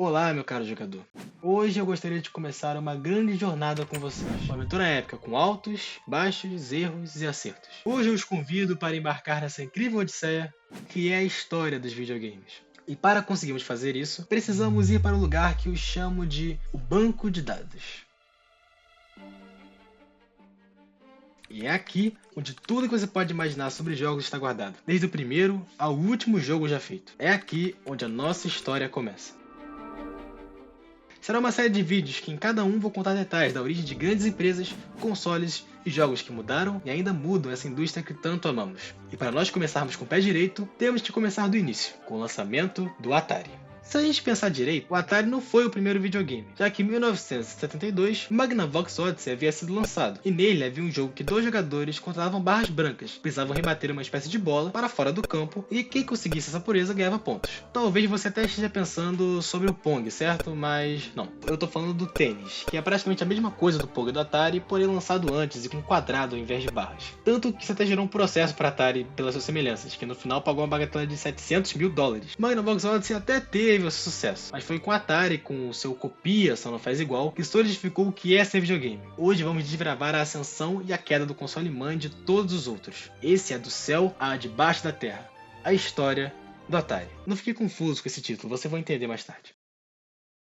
Olá, meu caro jogador. Hoje eu gostaria de começar uma grande jornada com vocês. Uma aventura épica com altos, baixos, erros e acertos. Hoje eu os convido para embarcar nessa incrível odisseia que é a história dos videogames. E para conseguirmos fazer isso, precisamos ir para um lugar que eu chamo de o banco de dados. E é aqui onde tudo que você pode imaginar sobre jogos está guardado, desde o primeiro ao último jogo já feito. É aqui onde a nossa história começa. Será uma série de vídeos que em cada um vou contar detalhes da origem de grandes empresas, consoles e jogos que mudaram e ainda mudam essa indústria que tanto amamos. E para nós começarmos com o pé direito, temos que começar do início, com o lançamento do Atari. Se a gente pensar direito, o Atari não foi o primeiro videogame, já que em 1972, Magnavox Odyssey havia sido lançado, e nele havia um jogo que dois jogadores controlavam barras brancas, precisavam rebater uma espécie de bola para fora do campo, e quem conseguisse essa pureza ganhava pontos. Talvez você até esteja pensando sobre o Pong, certo? Mas não, eu tô falando do tênis, que é praticamente a mesma coisa do Pong do Atari, porém lançado antes e com quadrado ao invés de barras. Tanto que isso até gerou um processo para Atari pelas suas semelhanças, que no final pagou uma bagatela de $700 mil. Magnavox Odyssey até teve o seu sucesso, mas foi com a Atari, com o seu copia, só não faz igual, que solidificou o que é ser videogame. Hoje vamos desbravar a ascensão e a queda do console mãe de todos os outros. Esse é do céu a debaixo da terra. A história do Atari. Não fique confuso com esse título, você vai entender mais tarde.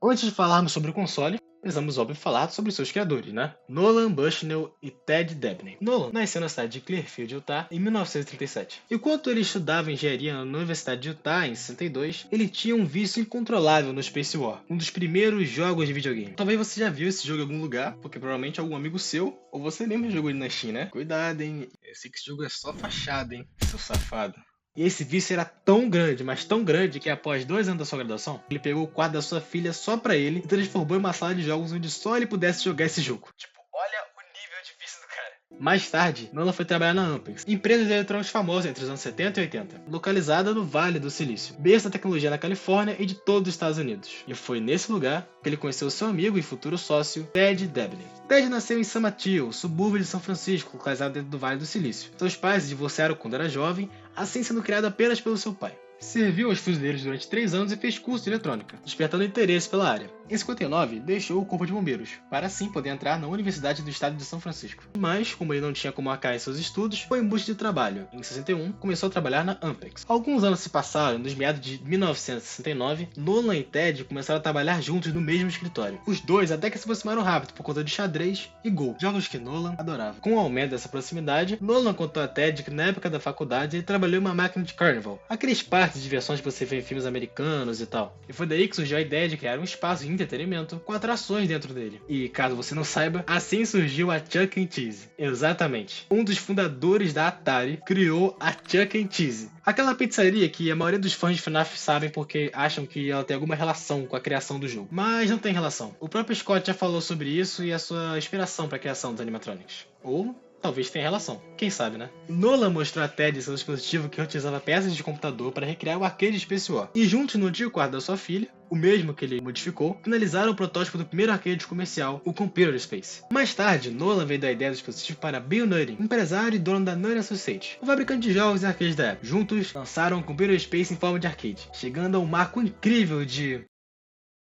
Antes de falarmos sobre o console, precisamos, óbvio, falar sobre seus criadores, né? Nolan Bushnell e Ted Dabney. Nolan nasceu na cidade de Clearfield, Utah, em 1937. Enquanto ele estudava engenharia na Universidade de Utah, em 62, ele tinha um vício incontrolável no Space War, um dos primeiros jogos de videogame. Talvez você já viu esse jogo em algum lugar, porque provavelmente algum amigo seu, ou você mesmo jogou ele na Steam, né? Cuidado, hein? Esse jogo é só fachada, hein? Seu safado. E esse vício era tão grande, mas tão grande, que após 2 anos da sua graduação, ele pegou o quarto da sua filha só pra ele e transformou em uma sala de jogos onde só ele pudesse jogar esse jogo. Tipo, olha o nível de vício do cara. Mais tarde, Nolan foi trabalhar na Ampex, empresa de eletrônicos famosa entre os anos 70 e 80, localizada no Vale do Silício, berço da tecnologia na Califórnia e de todos os Estados Unidos. E foi nesse lugar que ele conheceu seu amigo e futuro sócio, Ted Dabney. Ted nasceu em San Mateo, subúrbio de São Francisco, localizado dentro do Vale do Silício. Seus pais se divorciaram quando era jovem, assim sendo criado apenas pelo seu pai. Serviu aos fuzileiros durante 3 anos e fez curso de eletrônica, despertando interesse pela área. Em 59, deixou o corpo de bombeiros, para assim poder entrar na Universidade do Estado de São Francisco. Mas, como ele não tinha como arcar em seus estudos, foi em busca de trabalho. Em 61, começou a trabalhar na Ampex. Alguns anos se passaram, nos meados de 1969, Nolan e Ted começaram a trabalhar juntos no mesmo escritório. Os dois até que se aproximaram rápido por conta de xadrez e Go, jogos que Nolan adorava. Com o aumento dessa proximidade, Nolan contou a Ted que na época da faculdade ele trabalhou em uma máquina de Carnival, aqueles parques de diversões que você vê em filmes americanos e tal. E foi daí que surgiu a ideia de criar um espaço de entretenimento com atrações dentro dele. E caso você não saiba, assim surgiu a Chuck E. Cheese. Exatamente. Um dos fundadores da Atari criou a Chuck E. Cheese. Aquela pizzaria que a maioria dos fãs de FNAF sabem porque acham que ela tem alguma relação com a criação do jogo. Mas não tem relação. O próprio Scott já falou sobre isso e a sua inspiração para a criação dos animatronics. Ou talvez tenha relação. Quem sabe, né? Nolan mostrou a Ted seu dispositivo que utilizava peças de computador para recriar o arcade Space War. E juntos no antigo quarto da sua filha, o mesmo que ele modificou, finalizaram o protótipo do primeiro arcade comercial, o Computer Space. Mais tarde, Nolan veio da ideia do dispositivo para Bill Nutting, empresário e dono da Nutting Associates, o fabricante de jogos e arcades da época. Juntos, lançaram o Computer Space em forma de arcade, chegando a um marco incrível de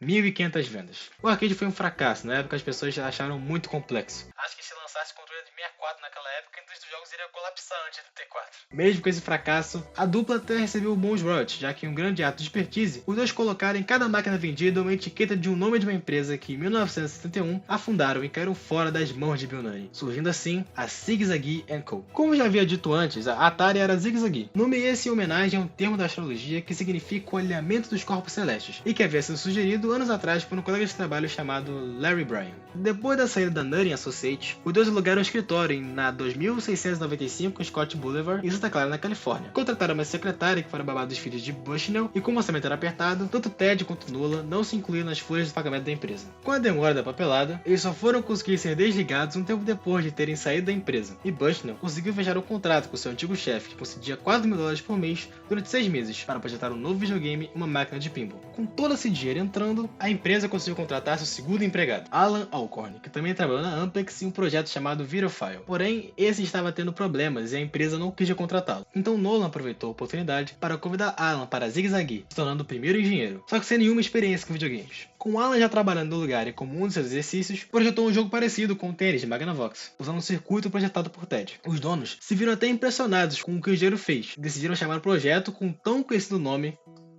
1.500 vendas. O arcade foi um fracasso, na época as pessoas acharam muito complexo. Acho que se lançasse o controle de 64 naquela época, a indústria dos jogos iria colapsar antes do T4. Mesmo com esse fracasso, a dupla até recebeu bons royalties, já que em um grande ato de expertise, os dois colocaram em cada máquina vendida uma etiqueta de um nome de uma empresa que em 1971 afundaram e caíram fora das mãos de Bill Nutting, surgindo assim a Zig-Zag Co. Como já havia dito antes, a Atari era Zig-Zag, nome esse em homenagem a um termo da astrologia que significa o alinhamento dos corpos celestes, e que havia sido sugerido anos atrás por um colega de trabalho chamado Larry Bryan. Depois da saída da Nutting Associates, os dois alugaram um escritório na 2695 Scott Boulevard, em Santa Clara, na Califórnia. Contrataram uma secretária que foi babá dos filhos de Bushnell, e como o orçamento era apertado, tanto Ted quanto Nolan não se incluíram nas folhas de pagamento da empresa. Com a demora da papelada, eles só foram conseguir ser desligados um tempo depois de terem saído da empresa, e Bushnell conseguiu fechar um contrato com seu antigo chefe, que concedia $4 mil por mês durante 6 meses, para projetar um novo videogame e uma máquina de pinball. Com todo esse dinheiro entrando, a empresa conseguiu contratar seu segundo empregado, Alan Alcorn, que também trabalhou na Ampex em um projeto chamado Videophile. Porém, esse estava tendo problemas e a empresa não quis contratá-lo. Então Nolan aproveitou a oportunidade para convidar Alan para zigue-zague, se tornando o primeiro engenheiro, só que sem nenhuma experiência com videogames. Com Alan já trabalhando no lugar e como um de seus exercícios, projetou um jogo parecido com o tênis de Magnavox, usando um circuito projetado por Ted. Os donos se viram até impressionados com o que o engenheiro fez e decidiram chamar o projeto com o tão conhecido nome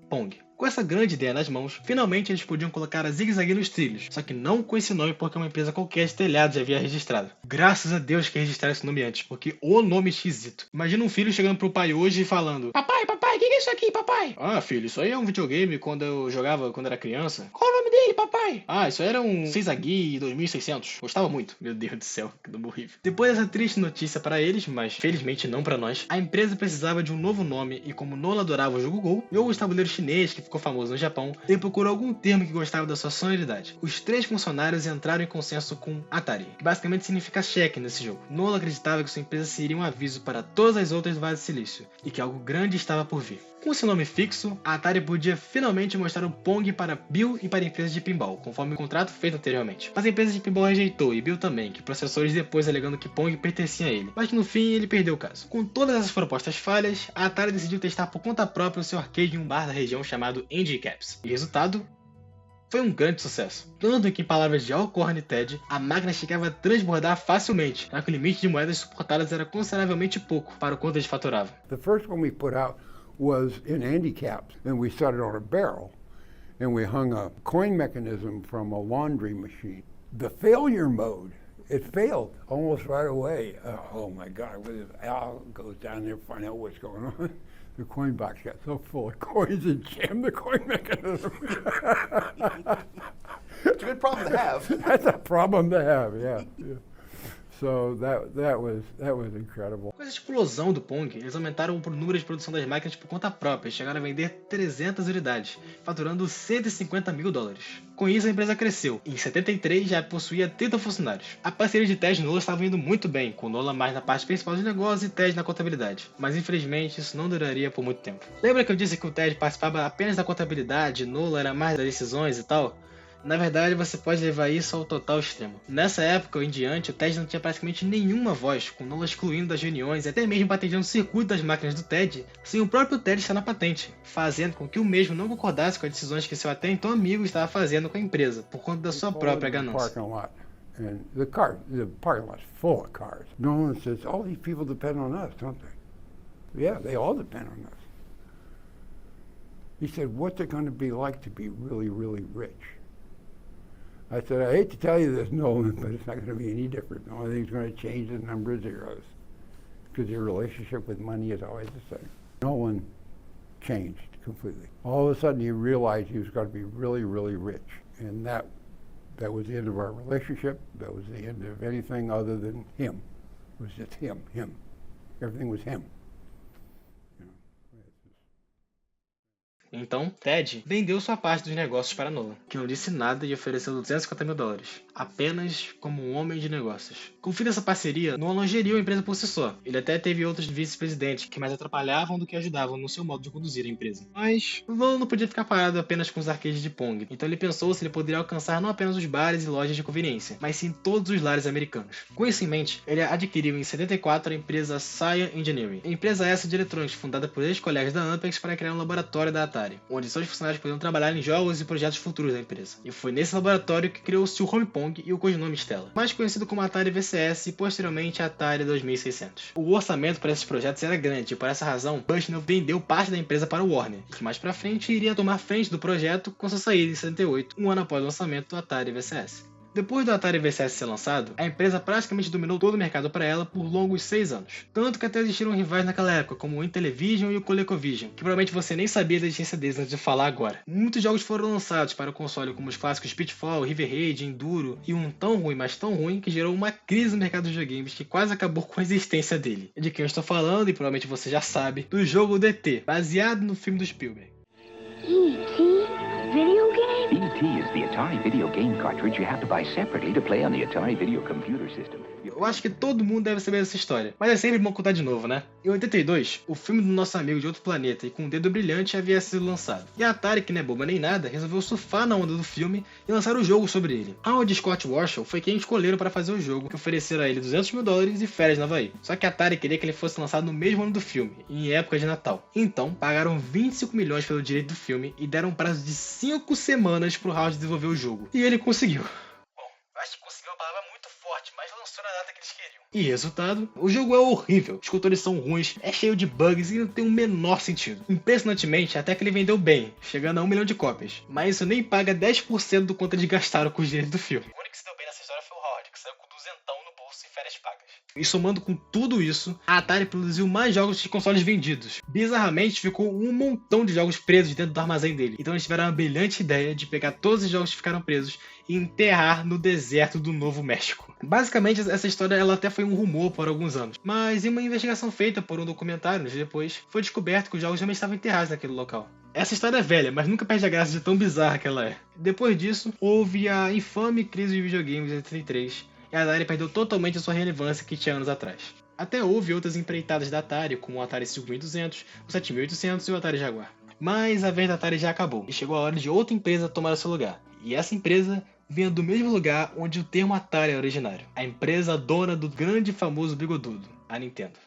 Pong. Com essa grande ideia nas mãos, finalmente eles podiam colocar a zigue-zague nos trilhos, só que não com esse nome porque uma empresa qualquer de telhado já havia registrado. Graças a Deus que registraram esse nome antes, porque o nome esquisito. Imagina um filho chegando pro pai hoje e falando: Papai, o que é isso aqui, papai? Ah, filho, isso aí é um videogame quando eu jogava quando era criança. Qual é o nome dele, papai? Ah, isso era um Seisagi 2600. Gostava muito. Meu Deus do céu, que nome horrível. Depois dessa triste notícia para eles, mas felizmente não para nós, a empresa precisava de um novo nome e como Nolan adorava o jogo Go, e o tabuleiro chinês que ficou famoso no Japão, ele procurou algum termo que gostava da sua sonoridade. Os 3 funcionários entraram em consenso com Atari, que basicamente significa cheque nesse jogo. Nolan acreditava que sua empresa seria um aviso para todas as outras do Vale do Silício, e que algo grande estava por vir. Com seu nome fixo, a Atari podia finalmente mostrar o Pong para Bill e para empresas de pinball, conforme o contrato feito anteriormente. Mas a empresa de pinball rejeitou, e Bill também, que processou depois alegando que Pong pertencia a ele, mas que no fim ele perdeu o caso. Com todas essas propostas falhas, a Atari decidiu testar por conta própria o seu arcade em um bar da região chamado Andy Caps. E resultado? Foi um grande sucesso. Tanto que, em palavras de Alcorn e Ted, a máquina chegava a transbordar facilmente, já que o limite de moedas suportadas era consideravelmente pouco para o quanto eles faturavam. The first one we put out was in handicaps, and we set it on a barrel, and we hung a coin mechanism from a laundry machine. The failure mode, it failed almost right away. Oh my God, Al goes down there to find out what's going on. The coin box got so full of coins and jammed the coin mechanism. It's a good problem to have. That's a problem to have, yeah. So that was incredible. Com essa explosão do Pong, eles aumentaram o número de produção das máquinas por conta própria e chegaram a vender 300 unidades, faturando $150 mil. Com isso, a empresa cresceu e em 73 já possuía 30 funcionários. A parceria de Ted e Nolan estava indo muito bem, com Nolan mais na parte principal dos negócios e Ted na contabilidade. Mas infelizmente isso não duraria por muito tempo. Lembra que eu disse que o Ted participava apenas da contabilidade e Nolan era mais das decisões e tal? Na verdade, você pode levar isso ao total extremo. Nessa época em diante, o Ted não tinha praticamente nenhuma voz, com Nolan excluindo das reuniões e até mesmo patentando o circuito das máquinas do Ted, sem o próprio Ted estar na patente, fazendo com que o mesmo não concordasse com as decisões que seu até então amigo estava fazendo com a empresa, por conta da sua própria ganância. And the parking lot's full of cars. Nolan says, all these people depend on us, don't they? Yeah, they all depend on us. He said, what's it going to be like to be really, really rich? I said, I hate to tell you this, Nolan, but it's not going to be any different. The only thing that's going to change is the number of zeros, because your relationship with money is always the same. Nolan changed completely. All of a sudden, he realized he was going to be really, really rich, and that was the end of our relationship. That was the end of anything other than him. It was just him. Everything was him. Então, Ted vendeu sua parte dos negócios para Nolan, que não disse nada e ofereceu $250 mil, apenas como um homem de negócios. Com o fim dessa parceria, Nolan geriu a empresa por si só. Ele até teve outros vice-presidentes que mais atrapalhavam do que ajudavam no seu modo de conduzir a empresa. Mas Nolan não podia ficar parado apenas com os arcades de Pong, então ele pensou se ele poderia alcançar não apenas os bares e lojas de conveniência, mas sim todos os lares americanos. Com isso em mente, ele adquiriu em 74 a empresa Cyan Engineering, empresa essa de eletrônicos fundada por ex-colegas da Ampex para criar um laboratório da Atari, onde seus funcionários podiam trabalhar em jogos e projetos futuros da empresa. E foi nesse laboratório que criou-se o Home Pong e o codinome Stella, mais conhecido como Atari VCS e posteriormente Atari 2600. O orçamento para esses projetos era grande e por essa razão, Bushnell vendeu parte da empresa para o Warner, que mais pra frente iria tomar frente do projeto com sua saída em 78, um ano após o lançamento do Atari VCS. Depois do Atari VCS ser lançado, a empresa praticamente dominou todo o mercado para ela por longos 6 anos. Tanto que até existiram rivais naquela época, como o Intellivision e o ColecoVision, que provavelmente você nem sabia da existência deles antes de falar agora. Muitos jogos foram lançados para o console, como os clássicos Pitfall, River Raid, Enduro, e um tão ruim, mas tão ruim, que gerou uma crise no mercado dos videogames que quase acabou com a existência dele. De quem eu estou falando, e provavelmente você já sabe, do jogo do ET, baseado no filme do Spielberg. Video game? E.T. is the Atari video game cartridge you have to buy separately to play on the Atari video computer system. Eu acho que todo mundo deve saber dessa história, mas é sempre bom contar de novo, né? Em 82, o filme do Nosso Amigo de Outro Planeta e com um Dedo Brilhante havia sido lançado. E a Atari, que não é boba nem nada, resolveu surfar na onda do filme e lançar o jogo sobre ele. Howard Scott Warshaw foi quem escolheram para fazer o jogo, que ofereceram a ele $200 mil e férias no Havaí. Só que a Atari queria que ele fosse lançado no mesmo ano do filme, em época de Natal. Então, pagaram 25 milhões pelo direito do filme e deram um prazo de 5 semanas pro Howard desenvolver o jogo. E ele conseguiu. Acho que conseguiu uma palavra muito forte, mas lançou na data que eles queriam. E resultado, o jogo é horrível, os controles são ruins, é cheio de bugs e não tem o menor sentido. Impressionantemente, até que ele vendeu bem, chegando a 1 milhão de cópias. Mas isso nem paga 10% do quanto eles gastaram com os direitos do filme. O único que se deu bem nessa história foi o Howard, que saiu com duzentão no bolso e férias pagas. E somando com tudo isso, a Atari produziu mais jogos de consoles vendidos. Bizarramente, ficou um montão de jogos presos dentro do armazém dele. Então eles tiveram a brilhante ideia de pegar todos os jogos que ficaram presos e enterrar no deserto do Novo México. Basicamente, essa história ela até foi um rumor por alguns anos. Mas em uma investigação feita por um documentário anos depois, foi descoberto que os jogos realmente estavam enterrados naquele local. Essa história é velha, mas nunca perde a graça de tão bizarra que ela é. Depois disso, houve a infame crise de videogames de 83, e a Atari perdeu totalmente a sua relevância que tinha anos atrás. Até houve outras empreitadas da Atari, como o Atari 5200, o 7800 e o Atari Jaguar. Mas a vez da Atari já acabou, e chegou a hora de outra empresa tomar o seu lugar. E essa empresa vinha do mesmo lugar onde o termo Atari é originário. A empresa dona do grande e famoso bigodudo, a Nintendo.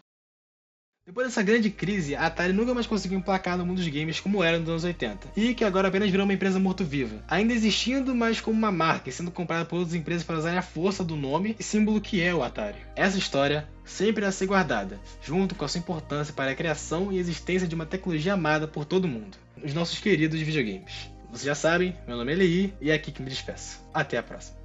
Depois dessa grande crise, a Atari nunca mais conseguiu emplacar no mundo dos games como era nos anos 80, e que agora apenas virou uma empresa morto-viva, ainda existindo, mas como uma marca e sendo comprada por outras empresas para usarem a força do nome e símbolo que é o Atari. Essa história sempre irá ser guardada, junto com a sua importância para a criação e existência de uma tecnologia amada por todo mundo, os nossos queridos videogames. Vocês já sabem, meu nome é Eli e é aqui que me despeço. Até a próxima.